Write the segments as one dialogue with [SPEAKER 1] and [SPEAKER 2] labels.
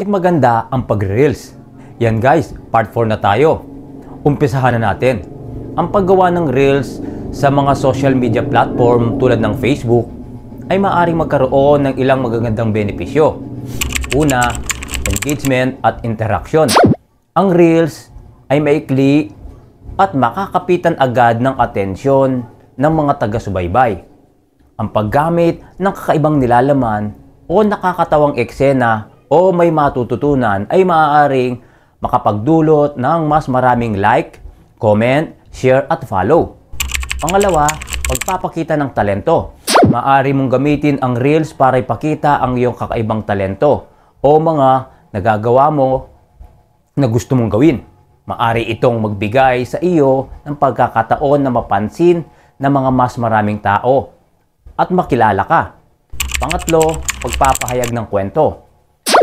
[SPEAKER 1] Bakit maganda ang pag-reels? Yan guys, part 4 na tayo. Umpisahan na natin. Ang paggawa ng reels sa mga social media platform tulad ng Facebook ay maaaring magkaroon ng ilang magagandang benepisyo. Una, engagement at interaction. Ang reels ay maikli at makakapitan agad ng atensyon ng mga taga-subaybay. Ang paggamit ng kakaibang nilalaman o nakakatawang eksena o may matututunan ay maaaring makapagdulot ng mas maraming like, comment, share at follow. Pangalawa, pagpapakita ng talento. Maaari mong gamitin ang reels para ipakita ang iyong kakaibang talento o mga nagagawa mo na gusto mong gawin. Maaari itong magbigay sa iyo ng pagkakataon na mapansin ng mga mas maraming tao at makilala ka. Pangatlo, pagpapahayag ng kwento.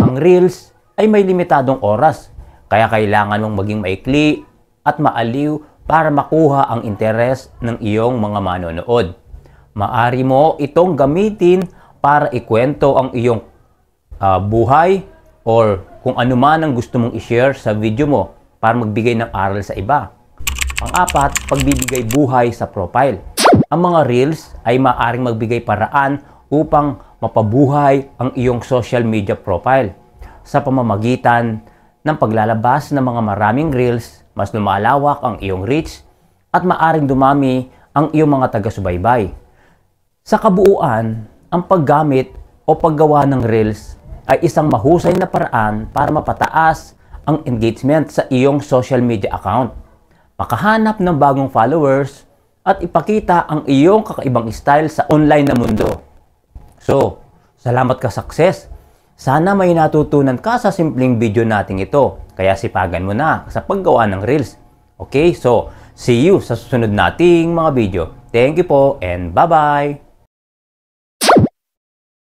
[SPEAKER 1] Ang reels ay may limitadong oras, kaya kailangan mong maging maikli at maaliw para makuha ang interes ng iyong mga manonood. Maaari mo itong gamitin para ikwento ang iyong buhay or kung ano man ang gusto mong i-share sa video mo para magbigay ng aral sa iba. Pang-apat, pagbibigay buhay sa profile. Ang mga reels ay maaaring magbigay paraan upang mapabuhay ang iyong social media profile. Sa pamamagitan ng paglalabas ng mga maraming reels, mas lumalawak ang iyong reach at maaaring dumami ang iyong mga taga-subaybay. Sa kabuuan, ang paggamit o paggawa ng reels ay isang mahusay na paraan para mapataas ang engagement sa iyong social media account, makahanap ng bagong followers, at ipakita ang iyong kakaibang style sa online na mundo. So, salamat ka success! Sana may natutunan ka sa simpleng video natin ito, kaya sipagan mo na sa paggawa ng reels. Okay, so see you sa susunod nating mga video. Thank you po and bye-bye!